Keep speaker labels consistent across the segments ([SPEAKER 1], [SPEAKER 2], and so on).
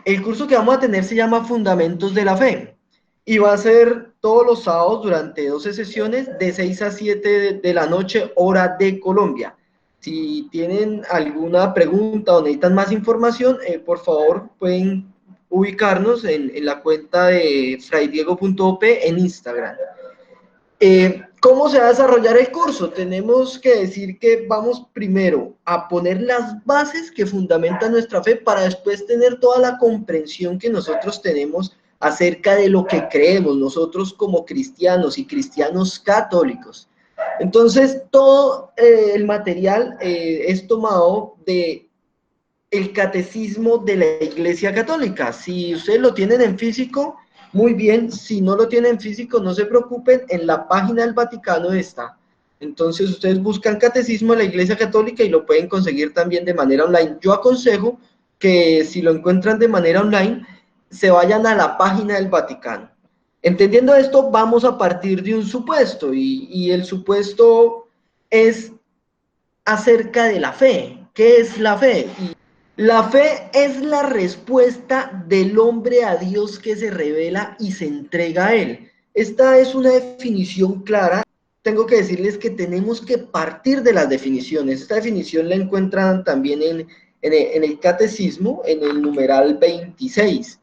[SPEAKER 1] El curso que vamos a tener se llama Fundamentos de la Fe y va a ser todos los sábados durante 12 sesiones de 6 a 7 de la noche, hora de Colombia. Si tienen alguna pregunta o necesitan más información, por favor pueden ubicarnos en la cuenta de fraydiego.op en Instagram. ¿Cómo se va a desarrollar el curso? Tenemos que decir que vamos primero a poner las bases que fundamentan nuestra fe para después tener toda la comprensión que nosotros tenemos acerca de lo que creemos nosotros como cristianos y cristianos católicos. Entonces, todo el material es tomado de el catecismo de la Iglesia Católica. Si ustedes lo tienen en físico, muy bien. Si no lo tienen en físico, no se preocupen, en la página del Vaticano está. Entonces ustedes buscan catecismo de la Iglesia Católica y lo pueden conseguir también de manera online. Yo aconsejo que si lo encuentran de manera online, se vayan a la página del Vaticano. Entendiendo esto, vamos a partir de un supuesto y el supuesto es acerca de la fe. ¿Qué es la fe? La fe es la respuesta del hombre a Dios que se revela y se entrega a Él. Esta es una definición clara. Tengo que decirles que tenemos que partir de las definiciones. Esta definición la encuentran también en el catecismo, en el numeral 26.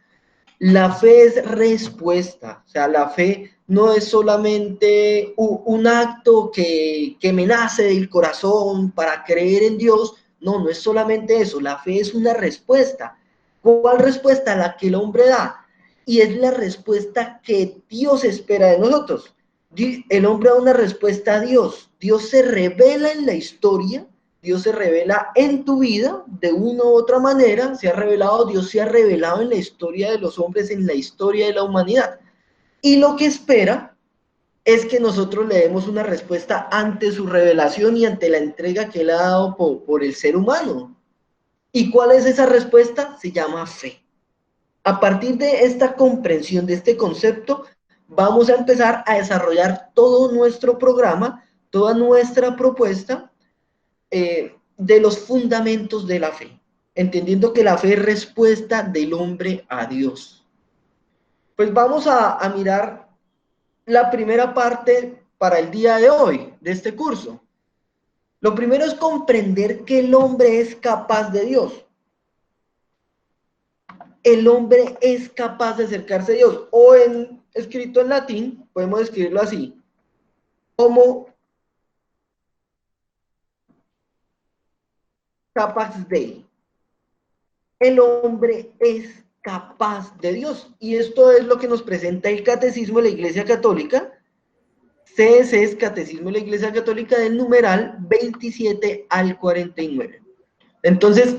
[SPEAKER 1] La fe es respuesta, o sea, la fe no es solamente un acto que me nace del corazón para creer en Dios. No, no es solamente eso, la fe es una respuesta. ¿Cuál respuesta? La que el hombre da. Y es la respuesta que Dios espera de nosotros. El hombre da una respuesta a Dios. Dios se revela en la historia, Dios se revela en tu vida de una u otra manera, se ha revelado, Dios se ha revelado en la historia de los hombres, en la historia de la humanidad. Y lo que espera es que nosotros le demos una respuesta ante su revelación y ante la entrega que él ha dado por el ser humano. ¿Y cuál es esa respuesta? Se llama fe. A partir de esta comprensión de este concepto, vamos a empezar a desarrollar todo nuestro programa, toda nuestra propuesta de los fundamentos de la fe, entendiendo que la fe es respuesta del hombre a Dios. Pues vamos a mirar la primera parte para el día de hoy, de este curso. Lo primero es comprender que el hombre es capaz de Dios. El hombre es capaz de acercarse a Dios. O escrito en latín, podemos escribirlo así. Homo capax Dei. El hombre es capaz de Dios. Y esto es lo que nos presenta el Catecismo de la Iglesia Católica. CS es Catecismo de la Iglesia Católica del numeral 27 al 49. Entonces,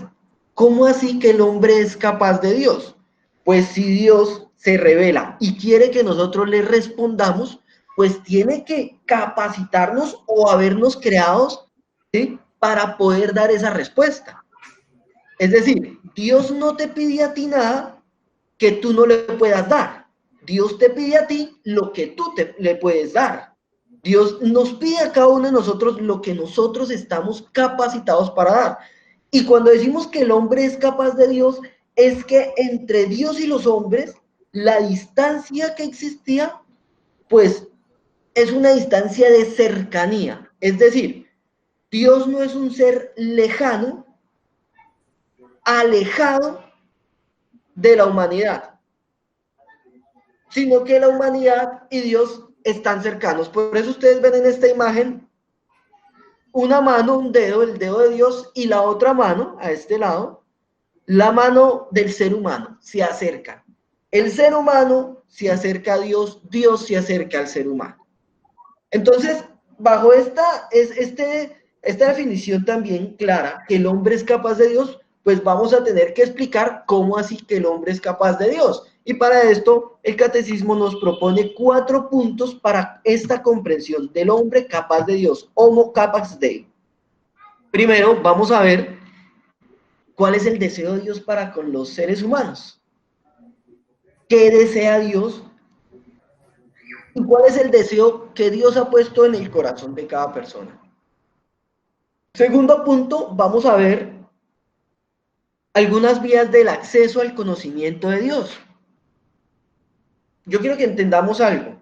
[SPEAKER 1] ¿cómo así que el hombre es capaz de Dios? Pues si Dios se revela y quiere que nosotros le respondamos, pues tiene que capacitarnos o habernos creados, ¿sí?, para poder dar esa respuesta. Es decir, Dios no te pide a ti nada que tú no le puedas dar. Dios te pide a ti lo que tú le puedes dar. Dios nos pide a cada uno de nosotros lo que nosotros estamos capacitados para dar. Y cuando decimos que el hombre es capaz de Dios, es que entre Dios y los hombres, la distancia que existía, pues es una distancia de cercanía. Es decir, Dios no es un ser lejano, alejado de la humanidad, sino que la humanidad y Dios están cercanos. Por eso ustedes ven en esta imagen una mano, un dedo, el dedo de Dios, y la otra mano, a este lado, la mano del ser humano, se acerca. El ser humano se acerca a Dios, Dios se acerca al ser humano. Entonces, bajo esta definición también clara, que el hombre es capaz de Dios, pues vamos a tener que explicar cómo así que el hombre es capaz de Dios. Y para esto, el catecismo nos propone 4 puntos para esta comprensión del hombre capaz de Dios, homo capax Dei. Primero, vamos a ver cuál es el deseo de Dios para con los seres humanos. ¿Qué desea Dios? ¿Y cuál es el deseo que Dios ha puesto en el corazón de cada persona? Segundo punto, vamos a ver algunas vías del acceso al conocimiento de Dios. Yo quiero que entendamos algo.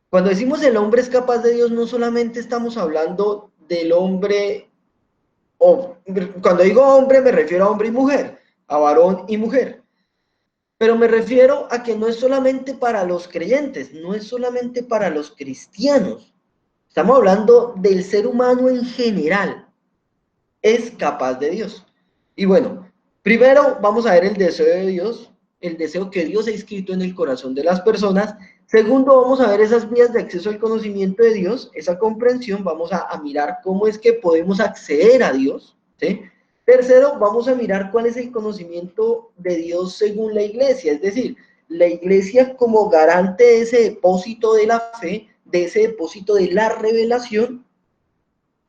[SPEAKER 1] Cuando decimos el hombre es capaz de Dios, no solamente estamos hablando del hombre, o cuando digo hombre me refiero a hombre y mujer, a varón y mujer. Pero me refiero a que no es solamente para los creyentes, no es solamente para los cristianos. Estamos hablando del ser humano en general. Es capaz de Dios. Y bueno, primero vamos a ver el deseo de Dios, el deseo que Dios ha escrito en el corazón de las personas. Segundo, vamos a ver esas vías de acceso al conocimiento de Dios, esa comprensión. Vamos a mirar cómo es que podemos acceder a Dios, ¿sí? Tercero, vamos a mirar cuál es el conocimiento de Dios según la iglesia, es decir, la iglesia como garante de ese depósito de la fe, de ese depósito de la revelación.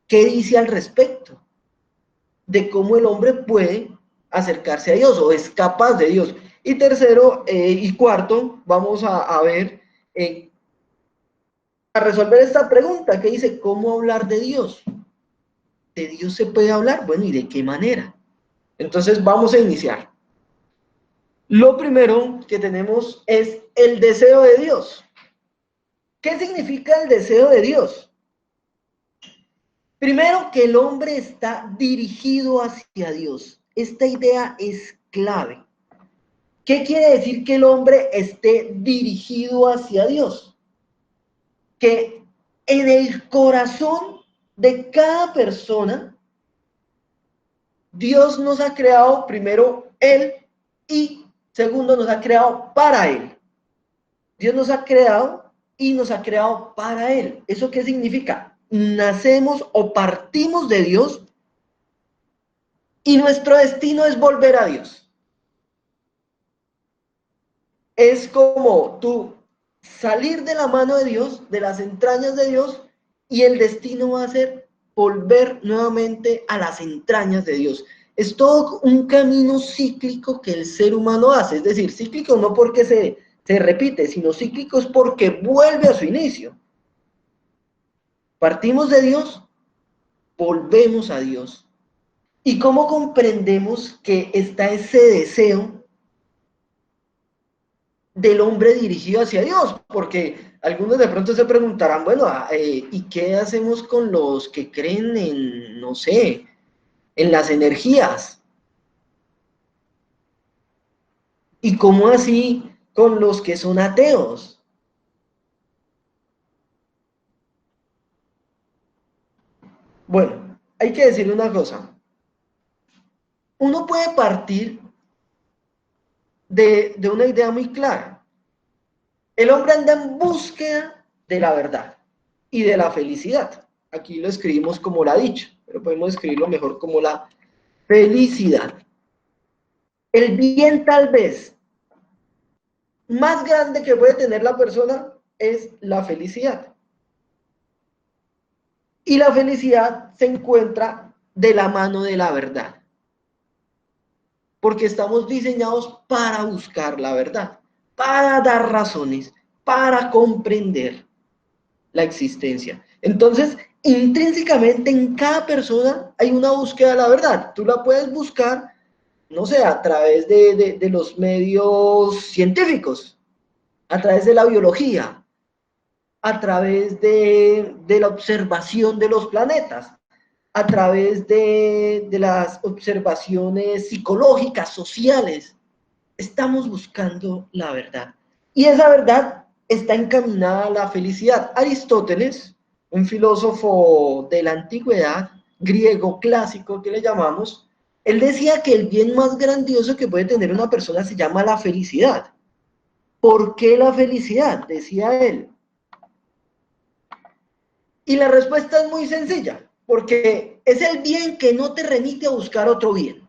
[SPEAKER 1] ¿Qué dice al respecto de cómo el hombre puede acercarse a Dios o es capaz de Dios? Y tercero y cuarto, vamos a ver, a resolver esta pregunta que dice, ¿cómo hablar de Dios? ¿De Dios se puede hablar? Bueno, ¿y de qué manera? Entonces vamos a iniciar. Lo primero que tenemos es el deseo de Dios. ¿Qué significa el deseo de Dios? Primero, que el hombre está dirigido hacia Dios. Esta idea es clave. ¿Qué quiere decir que el hombre esté dirigido hacia Dios? Que en el corazón de cada persona, Dios nos ha creado primero Él y segundo nos ha creado para Él. Dios nos ha creado y nos ha creado para Él. ¿Eso qué significa? Nacemos o partimos de Dios y nuestro destino es volver a Dios. Es como tú salir de la mano de Dios, de las entrañas de Dios, y el destino va a ser volver nuevamente a las entrañas de Dios. Es todo un camino cíclico que el ser humano hace, es decir, cíclico no porque se repite, sino cíclico es porque vuelve a su inicio. Partimos de Dios, volvemos a Dios. ¿Y cómo comprendemos que está ese deseo del hombre dirigido hacia Dios? Porque algunos de pronto se preguntarán, bueno, ¿y qué hacemos con los que creen en, no sé, en las energías? ¿Y cómo así con los que son ateos? Bueno, hay que decir una cosa. Uno puede partir de una idea muy clara. El hombre anda en búsqueda de la verdad y de la felicidad. Aquí lo escribimos como la dicha, pero podemos escribirlo mejor como la felicidad. El bien tal vez más grande que puede tener la persona es la felicidad. Y la felicidad se encuentra de la mano de la verdad. Porque estamos diseñados para buscar la verdad, para dar razones, para comprender la existencia. Entonces, intrínsecamente en cada persona hay una búsqueda de la verdad. Tú la puedes buscar, no sé, a través de los medios científicos, a través de la biología, a través de la observación de los planetas, a través de las observaciones psicológicas, sociales. Estamos buscando la verdad. Y esa verdad está encaminada a la felicidad. Aristóteles, un filósofo de la antigüedad, griego clásico que le llamamos, él decía que el bien más grandioso que puede tener una persona se llama la felicidad. ¿Por qué la felicidad? Decía él. Y la respuesta es muy sencilla, porque es el bien que no te remite a buscar otro bien.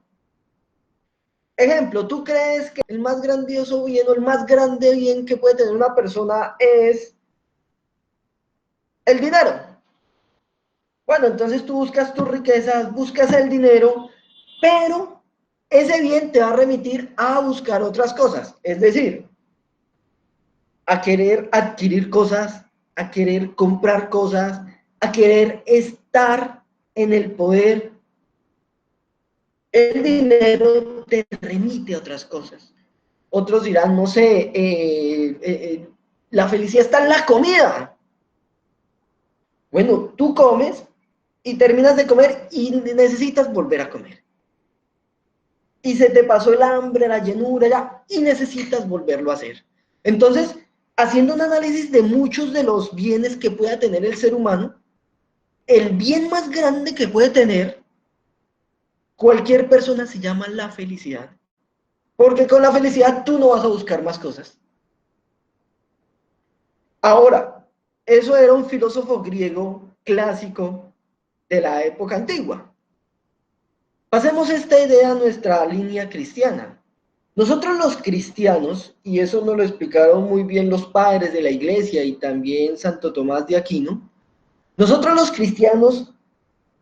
[SPEAKER 1] Ejemplo, ¿tú crees que el más grandioso bien o el más grande bien que puede tener una persona es el dinero? Bueno, entonces tú buscas tus riquezas, buscas el dinero, pero ese bien te va a remitir a buscar otras cosas, es decir, a querer adquirir cosas, a querer comprar cosas, a querer estar en el poder. El dinero te remite a otras cosas. Otros dirán, no sé, la felicidad está en la comida. Bueno, tú comes y terminas de comer y necesitas volver a comer. Y se te pasó el hambre, la llenura ya, y necesitas volverlo a hacer. Entonces, haciendo un análisis de muchos de los bienes que pueda tener el ser humano, el bien más grande que puede tener cualquier persona se llama la felicidad. Porque con la felicidad tú no vas a buscar más cosas. Ahora, eso era un filósofo griego clásico de la época antigua. Pasemos esta idea a nuestra línea cristiana. Nosotros los cristianos, y eso nos lo explicaron muy bien los padres de la iglesia y también Santo Tomás de Aquino, nosotros los cristianos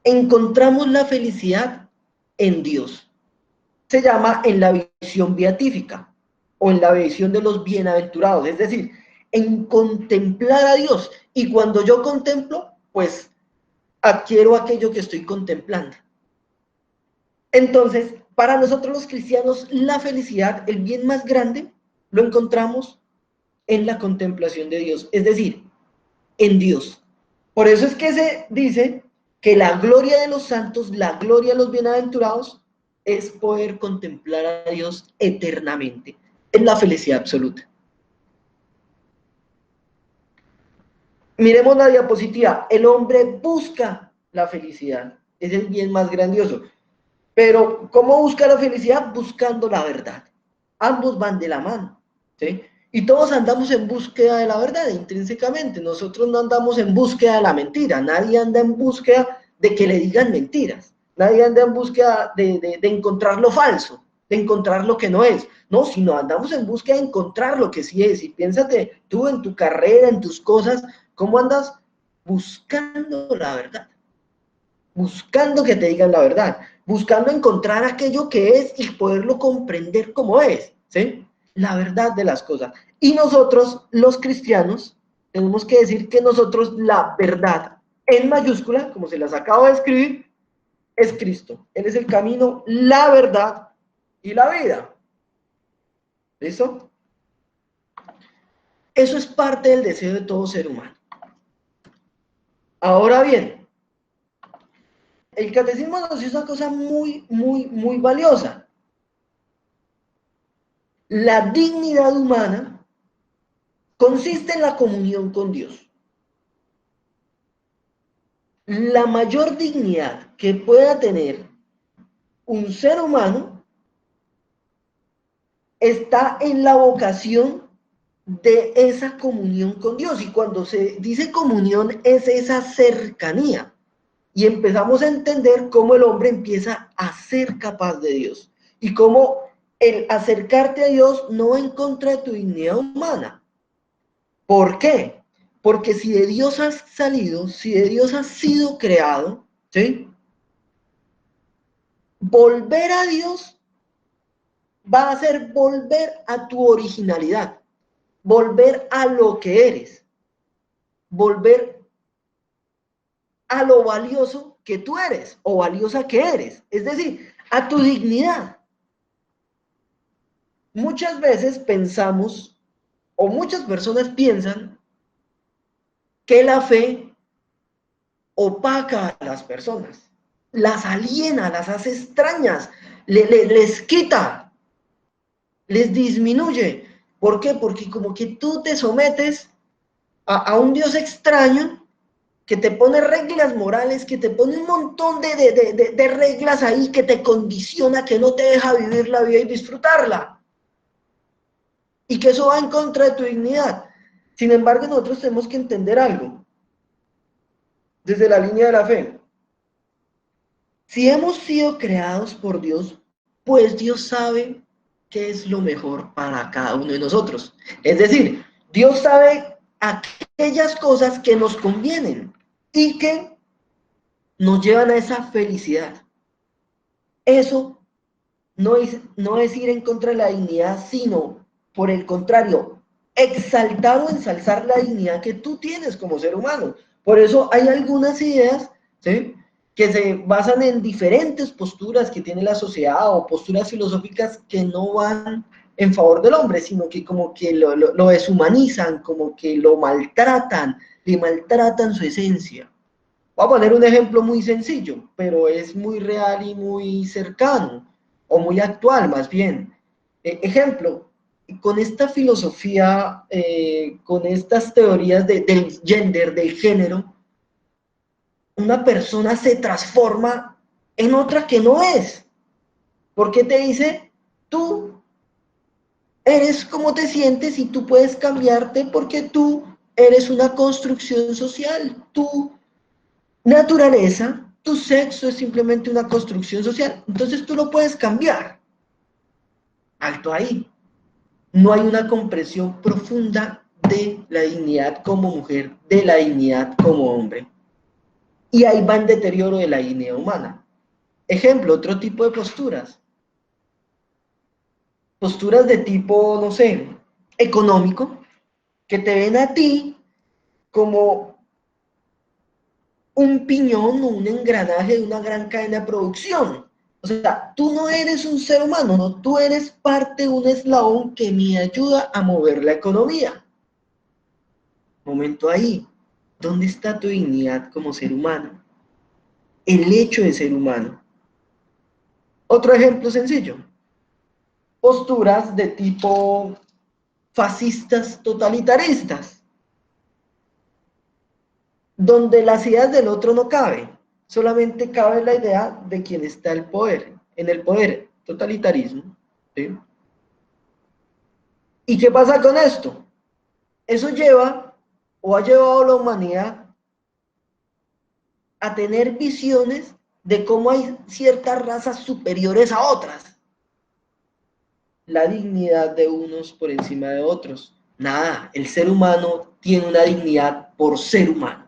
[SPEAKER 1] encontramos la felicidad en Dios. Se llama en la visión beatífica o en la visión de los bienaventurados, es decir, en contemplar a Dios. Y cuando yo contemplo, pues adquiero aquello que estoy contemplando. Entonces, para nosotros los cristianos, la felicidad, el bien más grande, lo encontramos en la contemplación de Dios, es decir, en Dios. Por eso es que se dice que la gloria de los santos, la gloria de los bienaventurados, es poder contemplar a Dios eternamente. Es la felicidad absoluta. Miremos la diapositiva. El hombre busca la felicidad. Es el bien más grandioso. Pero, ¿cómo busca la felicidad? Buscando la verdad. Ambos van de la mano, ¿sí? Y todos andamos en búsqueda de la verdad, intrínsecamente. Nosotros no andamos en búsqueda de la mentira. Nadie anda en búsqueda de que le digan mentiras. Nadie anda en búsqueda de encontrar lo falso, de encontrar lo que no es. No, sino andamos en búsqueda de encontrar lo que sí es. Y piénsate tú en tu carrera, en tus cosas, ¿cómo andas buscando la verdad? Buscando que te digan la verdad, buscando encontrar aquello que es y poderlo comprender como es, ¿sí? La verdad de las cosas. Y nosotros, los cristianos, tenemos que decir que nosotros la verdad, en mayúscula, como se las acabo de escribir, es Cristo. Él es el camino, la verdad y la vida. ¿Listo? Eso es parte del deseo de todo ser humano. Ahora bien, el catecismo nos dice una cosa muy valiosa. La dignidad humana consiste en la comunión con Dios. La mayor dignidad que pueda tener un ser humano está en la vocación de esa comunión con Dios. Y cuando se dice comunión es esa cercanía. Y empezamos a entender cómo el hombre empieza a ser capaz de Dios. Y cómo el acercarte a Dios no va en contra de tu dignidad humana. ¿Por qué? Porque si de Dios has salido, si de Dios has sido creado, ¿sí? Volver a Dios va a ser volver a tu originalidad, volver a lo que eres, volver a lo valioso que tú eres o valiosa que eres, es decir, a tu dignidad. Muchas veces pensamos, o muchas personas piensan, que la fe opaca a las personas, las aliena, las hace extrañas, les quita, les disminuye. ¿Por qué? Porque como que tú te sometes a un Dios extraño que te pone reglas morales, que te pone un montón de reglas ahí, que te condiciona, que no te deja vivir la vida y disfrutarla. Y que eso va en contra de tu dignidad. Sin embargo, nosotros tenemos que entender algo desde la línea de la fe. Si hemos sido creados por Dios, pues Dios sabe qué es lo mejor para cada uno de nosotros. Es decir, Dios sabe aquellas cosas que nos convienen y que nos llevan a esa felicidad. Eso no es ir en contra de la dignidad, sino, por el contrario, exaltar o ensalzar la dignidad que tú tienes como ser humano. Por eso hay algunas ideas, ¿sí?, que se basan en diferentes posturas que tiene la sociedad o posturas filosóficas que no van en favor del hombre, sino que como que lo deshumanizan, como que lo maltratan, le maltratan su esencia. Voy a poner un ejemplo muy sencillo, pero es muy real y muy cercano, o muy actual más bien. Ejemplo, con esta filosofía, con estas teorías del gender, del género, una persona se transforma en otra que no es. Porque te dice, tú eres como te sientes y tú puedes cambiarte porque tú eres una construcción social. Tu naturaleza, tu sexo es simplemente una construcción social. Entonces tú lo puedes cambiar. Alto ahí. No hay una comprensión profunda de la dignidad como mujer, de la dignidad como hombre. Y ahí va el deterioro de la dignidad humana. Ejemplo, otro tipo de posturas. Posturas de tipo, no sé, económico, que te ven a ti como un piñón o un engranaje de una gran cadena de producción. O sea, tú no eres un ser humano, no, tú eres parte de un eslabón que me ayuda a mover la economía. Momento ahí, ¿dónde está tu dignidad como ser humano? El hecho de ser humano. Otro ejemplo sencillo. Posturas de tipo fascistas totalitaristas, donde las ideas del otro no caben, solamente cabe la idea de quien está en el poder, totalitarismo. ¿Sí? ¿Y qué pasa con esto? Eso lleva o ha llevado a la humanidad a tener visiones de cómo hay ciertas razas superiores a otras. La dignidad de unos por encima de otros. Nada, el ser humano tiene una dignidad por ser humano.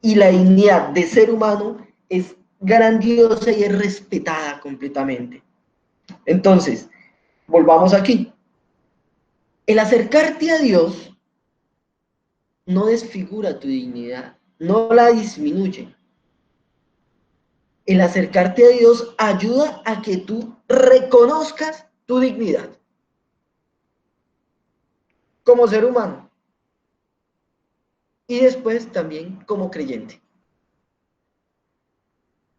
[SPEAKER 1] Y la dignidad de ser humano es grandiosa y es respetada completamente. Entonces, volvamos aquí. El acercarte a Dios no desfigura tu dignidad, no la disminuye. El acercarte a Dios ayuda a que tú reconozcas tu dignidad como ser humano y después también como creyente.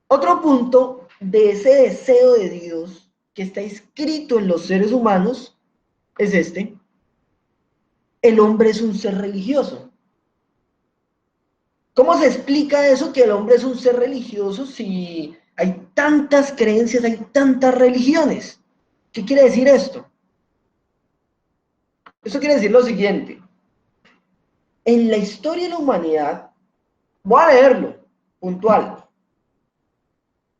[SPEAKER 1] Otro punto de ese deseo de Dios que está inscrito en los seres humanos es este. El hombre es un ser religioso. ¿Cómo se explica eso que el hombre es un ser religioso si hay tantas creencias, hay tantas religiones? ¿Qué quiere decir esto? Eso quiere decir lo siguiente. En la historia de la humanidad, voy a leerlo, puntual.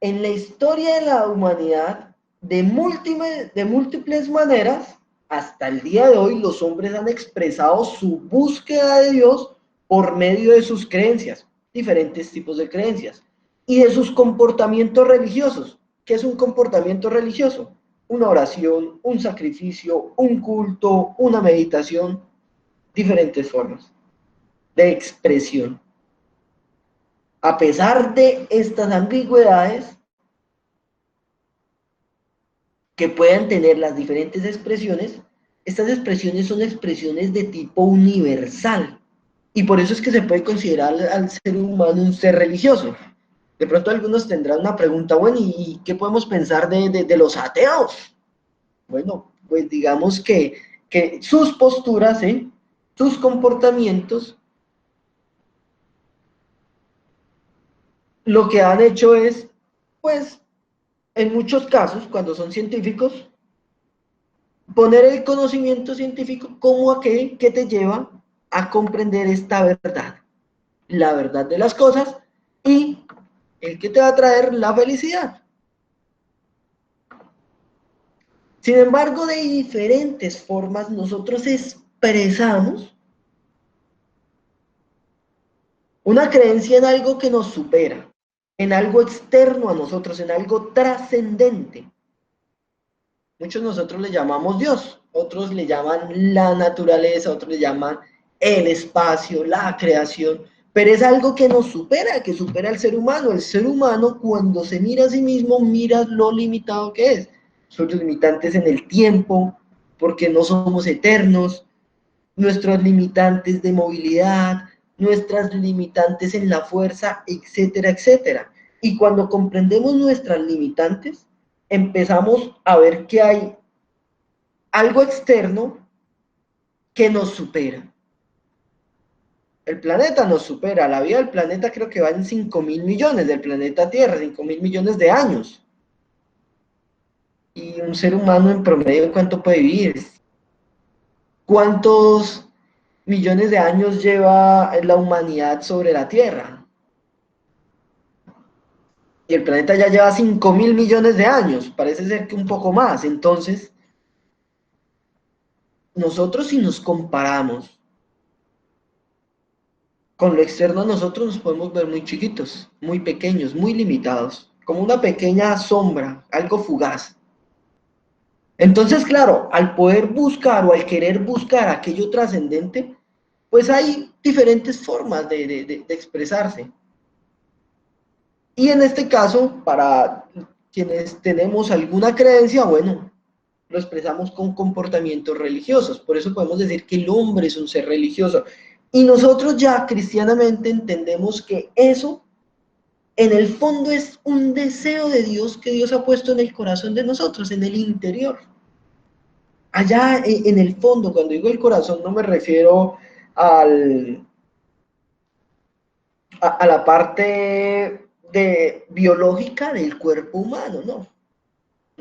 [SPEAKER 1] En la historia de la humanidad, de múltiples maneras, hasta el día de hoy, los hombres han expresado su búsqueda de Dios por medio de sus creencias, diferentes tipos de creencias, y de sus comportamientos religiosos. ¿Qué es un comportamiento religioso? Una oración, un sacrificio, un culto, una meditación, diferentes formas de expresión. A pesar de estas ambigüedades que puedan tener las diferentes expresiones, estas expresiones son expresiones de tipo universal. Y por eso es que se puede considerar al ser humano un ser religioso. De pronto algunos tendrán una pregunta, bueno, ¿y qué podemos pensar de los ateos? Bueno, pues digamos que sus posturas, sus comportamientos, lo que han hecho es, pues, en muchos casos, cuando son científicos, poner el conocimiento científico como aquel que te lleva a comprender esta verdad, la verdad de las cosas y el que te va a traer la felicidad. Sin embargo, de diferentes formas nosotros expresamos una creencia en algo que nos supera, en algo externo a nosotros, en algo trascendente. Muchos nosotros le llamamos Dios, otros le llaman la naturaleza, otros le llaman el espacio, la creación, pero es algo que nos supera, que supera al ser humano. El ser humano, cuando se mira a sí mismo, mira lo limitado que es. Sus limitantes en el tiempo, porque no somos eternos, nuestros limitantes de movilidad, nuestras limitantes en la fuerza, etcétera, etcétera. Y cuando comprendemos nuestras limitantes, empezamos a ver que hay algo externo que nos supera. El planeta nos supera, la vida del planeta creo que va en 5.000 millones, del planeta Tierra, 5.000 millones de años. Y un ser humano en promedio, ¿cuánto puede vivir? ¿Cuántos millones de años lleva la humanidad sobre la Tierra? Y el planeta ya lleva 5.000 millones de años, parece ser que un poco más. Entonces, nosotros si nos comparamos con lo externo, nosotros nos podemos ver muy chiquitos, muy pequeños, muy limitados, como una pequeña sombra, algo fugaz. Entonces, claro, al poder buscar o al querer buscar aquello trascendente, pues hay diferentes formas de expresarse. Y en este caso, para quienes tenemos alguna creencia, bueno, lo expresamos con comportamientos religiosos. Por eso podemos decir que el hombre es un ser religioso. Y nosotros ya cristianamente entendemos que eso en el fondo es un deseo de Dios que Dios ha puesto en el corazón de nosotros, en el interior. Allá en el fondo, cuando digo el corazón, no me refiero al, a la parte biológica del cuerpo humano, no.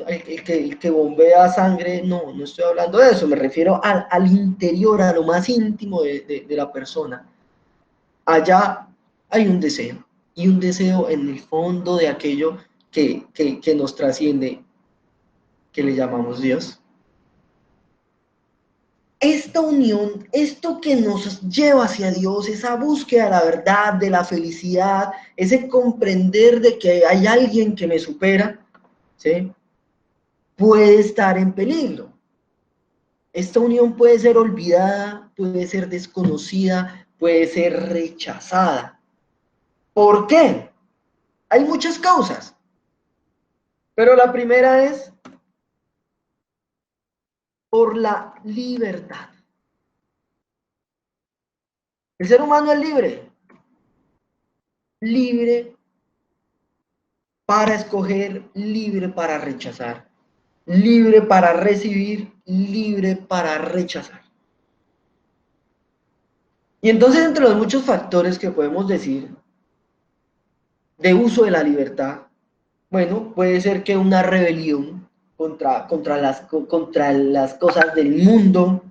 [SPEAKER 1] El que bombea sangre, no, no estoy hablando de eso, me refiero al interior, a lo más íntimo de la persona. Allá hay un deseo, y un deseo en el fondo de aquello que nos trasciende, que le llamamos Dios. Esta unión, esto que nos lleva hacia Dios, esa búsqueda de la verdad, de la felicidad, ese comprender de que hay alguien que me supera, ¿sí?, puede estar en peligro. Esta unión puede ser olvidada, puede ser desconocida, puede ser rechazada. ¿Por qué? Hay muchas causas, pero la primera es por la libertad. El ser humano es libre, libre para escoger, libre para rechazar, libre para recibir, libre para rechazar. Y entonces, entre los muchos factores que podemos decir de uso de la libertad, bueno, puede ser que una rebelión contra las cosas del mundo,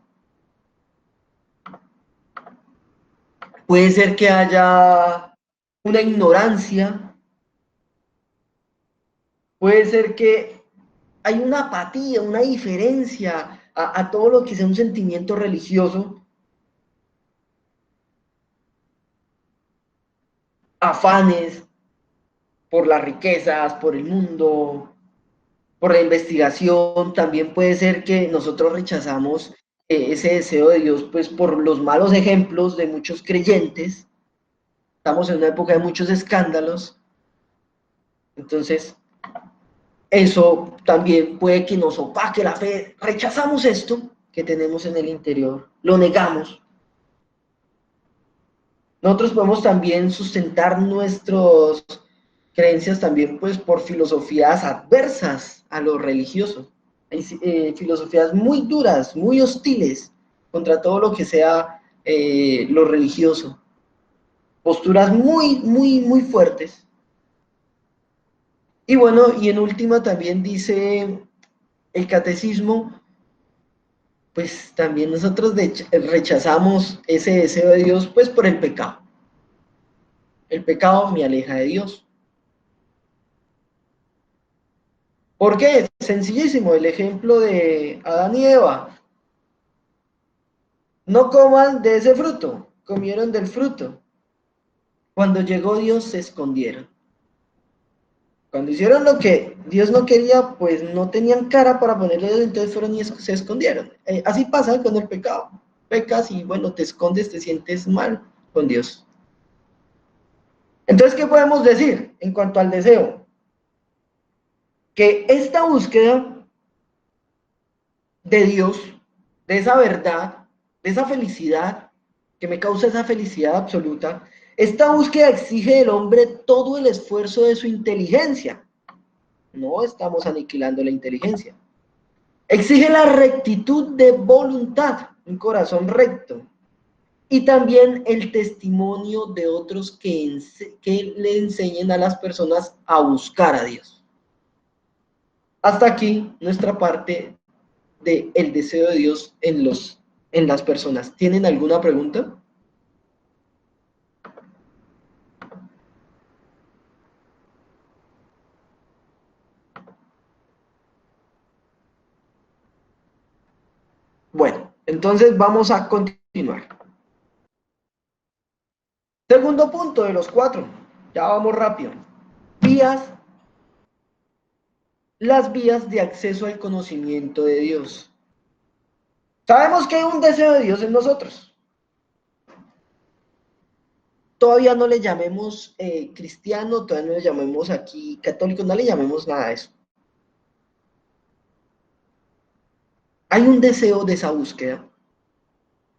[SPEAKER 1] puede ser que haya una ignorancia, puede ser que hay una apatía, una diferencia a todo lo que sea un sentimiento religioso, afanes por las riquezas, por el mundo, por la investigación. También puede ser que nosotros rechazamos ese deseo de Dios, pues por los malos ejemplos de muchos creyentes. Estamos en una época de muchos escándalos, entonces eso también puede que nos opaque la fe. Rechazamos esto que tenemos en el interior, lo negamos. Nosotros podemos también sustentar nuestras creencias también pues por filosofías adversas a lo religioso. Hay filosofías muy duras, muy hostiles contra todo lo que sea lo religioso. Posturas muy, muy, muy fuertes. Y bueno, y en última también dice el catecismo, pues también nosotros rechazamos ese deseo de Dios pues por el pecado. El pecado me aleja de Dios. ¿Por qué? Sencillísimo, el ejemplo de Adán y Eva. No coman de ese fruto, comieron del fruto. Cuando llegó Dios se escondieron. Cuando hicieron lo que Dios no quería, pues no tenían cara para ponerle Dios, entonces fueron y se escondieron. Así pasa con el pecado. Pecas y bueno, te escondes, te sientes mal con Dios. Entonces, ¿qué podemos decir en cuanto al deseo? Que esta búsqueda de Dios, de esa verdad, de esa felicidad, que me causa esa felicidad absoluta, esta búsqueda exige del hombre todo el esfuerzo de su inteligencia. No estamos aniquilando la inteligencia. Exige la rectitud de voluntad, un corazón recto, y también el testimonio de otros que le enseñen a las personas a buscar a Dios. Hasta aquí nuestra parte del deseo de Dios en las personas. ¿Tienen alguna pregunta? Bueno, entonces vamos a continuar. Segundo punto de los 4. Ya vamos rápido. Vías, las vías de acceso al conocimiento de Dios. Sabemos que hay un deseo de Dios en nosotros. Todavía no le llamemos cristiano, todavía no le llamemos aquí católico, no le llamemos nada de eso. Hay un deseo de esa búsqueda.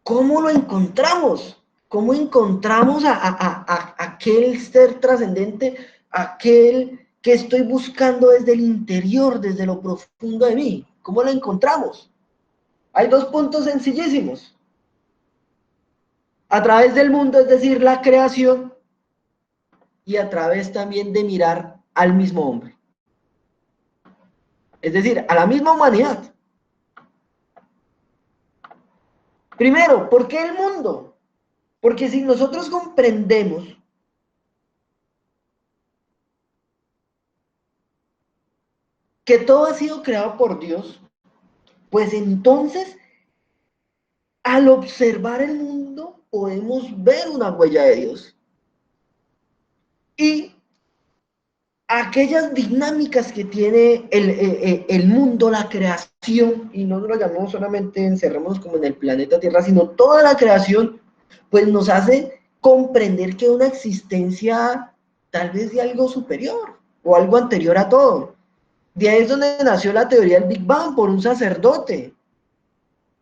[SPEAKER 1] ¿Cómo lo encontramos? ¿Cómo encontramos a aquel ser trascendente, aquel que estoy buscando desde el interior, desde lo profundo de mí? ¿Cómo lo encontramos? Hay dos puntos sencillísimos. A través del mundo, es decir, la creación, y a través también de mirar al mismo hombre. Es decir, a la misma humanidad. Primero, ¿por qué el mundo? Porque si nosotros comprendemos que todo ha sido creado por Dios, pues entonces, al observar el mundo, podemos ver una huella de Dios. Y aquellas dinámicas que tiene el mundo, la creación, y no lo llamamos solamente, encerremos como en el planeta Tierra, sino toda la creación, pues nos hace comprender que una existencia tal vez de algo superior o algo anterior a todo. De ahí es donde nació la teoría del Big Bang por un sacerdote.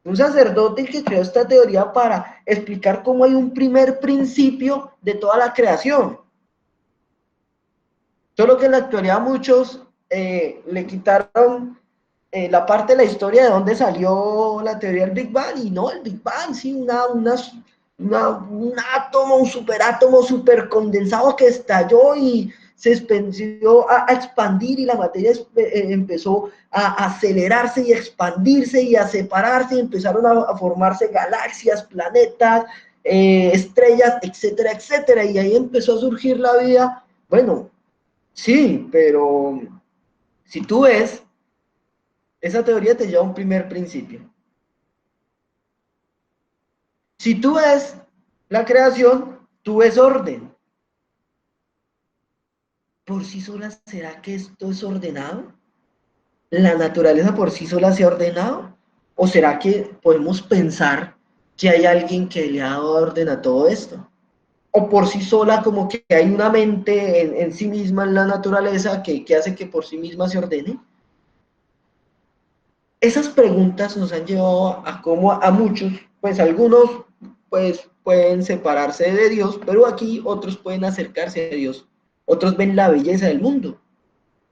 [SPEAKER 1] Un sacerdote el que creó esta teoría para explicar cómo hay un primer principio de toda la creación. Solo que en la actualidad muchos le quitaron la parte de la historia de dónde salió la teoría del Big Bang, y no, el Big Bang, sí, un átomo, un superátomo supercondensado que estalló y se empezó a expandir, y la materia empezó a acelerarse y a expandirse y a separarse, y empezaron a formarse galaxias, planetas, estrellas, etcétera, etcétera, y ahí empezó a surgir la vida. Bueno, sí, pero si tú ves, esa teoría te lleva a un primer principio. Si tú ves la creación, tú ves orden. ¿Por sí sola será que esto es ordenado? ¿La naturaleza por sí sola se ha ordenado? ¿O será que podemos pensar que hay alguien que le ha dado orden a todo esto? ¿O por sí sola como que hay una mente en sí misma en la naturaleza que hace que por sí misma se ordene? Esas preguntas nos han llevado a cómo a muchos, pues algunos pues pueden separarse de Dios, pero aquí otros pueden acercarse a Dios. Otros ven la belleza del mundo,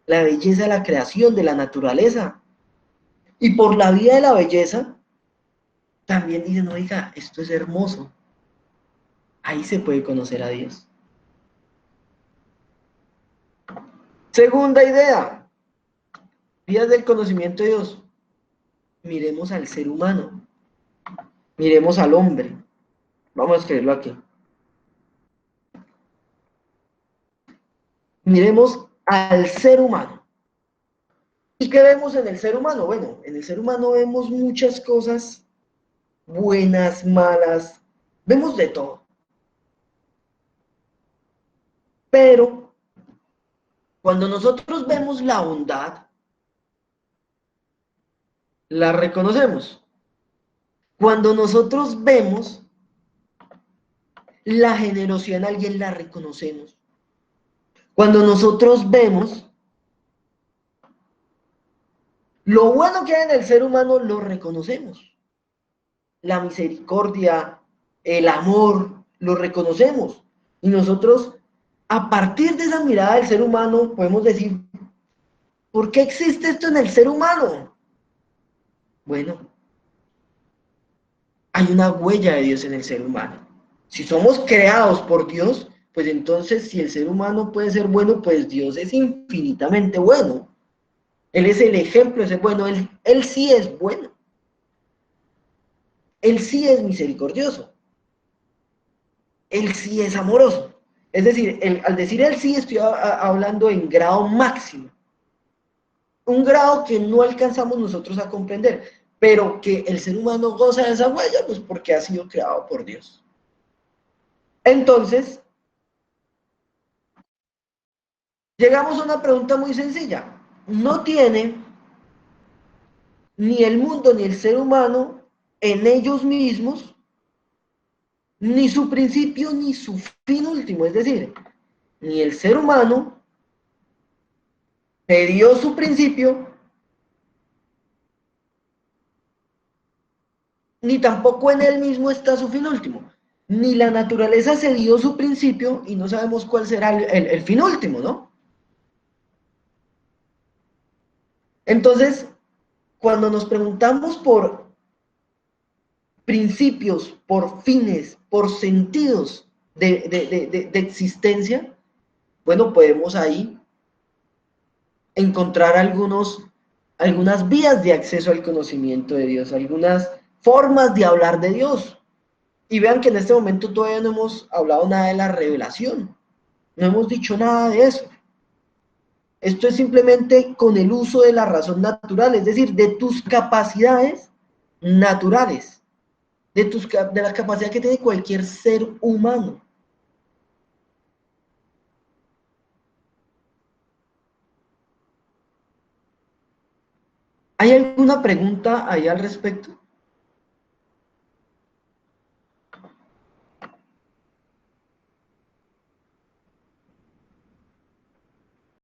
[SPEAKER 1] la belleza de la creación, de la naturaleza. Y por la vía de la belleza, también dicen, oiga, esto es hermoso. Ahí se puede conocer a Dios. Segunda idea, vías del conocimiento de Dios. Miremos al ser humano, miremos al hombre. Vamos a escribirlo aquí. Miremos al ser humano. ¿Y qué vemos en el ser humano? Bueno, en el ser humano vemos muchas cosas buenas, malas, vemos de todo. Pero cuando nosotros vemos la bondad, la reconocemos. Cuando nosotros vemos la generosidad en alguien, la reconocemos. Cuando nosotros vemos lo bueno que hay en el ser humano, lo reconocemos. La misericordia, el amor, lo reconocemos. Y nosotros, a partir de esa mirada del ser humano, podemos decir, ¿por qué existe esto en el ser humano? Bueno, hay una huella de Dios en el ser humano. Si somos creados por Dios, pues entonces si el ser humano puede ser bueno, pues Dios es infinitamente bueno. Él es el ejemplo de ser bueno, él sí es bueno. Él sí es misericordioso. Él sí es amoroso. Es decir, al decir él sí estoy hablando en grado máximo. Un grado que no alcanzamos nosotros a comprender, pero que el ser humano goza de esa huella, pues porque ha sido creado por Dios. Entonces, llegamos a una pregunta muy sencilla. No tiene ni el mundo ni el ser humano en ellos mismos ni su principio ni su fin último. Es decir, ni el ser humano le dio su principio, ni tampoco en él mismo está su fin último. Ni la naturaleza se dio su principio y no sabemos cuál será el fin último, ¿no? Entonces, cuando nos preguntamos por principios, por fines, por sentidos de existencia, bueno, podemos ahí encontrar algunas vías de acceso al conocimiento de Dios, algunas formas de hablar de Dios. Y vean que en este momento todavía no hemos hablado nada de la revelación, no hemos dicho nada de eso. Esto es simplemente con el uso de la razón natural, es decir, de tus capacidades naturales, de la capacidad que tiene cualquier ser humano. ¿Hay alguna pregunta ahí al respecto?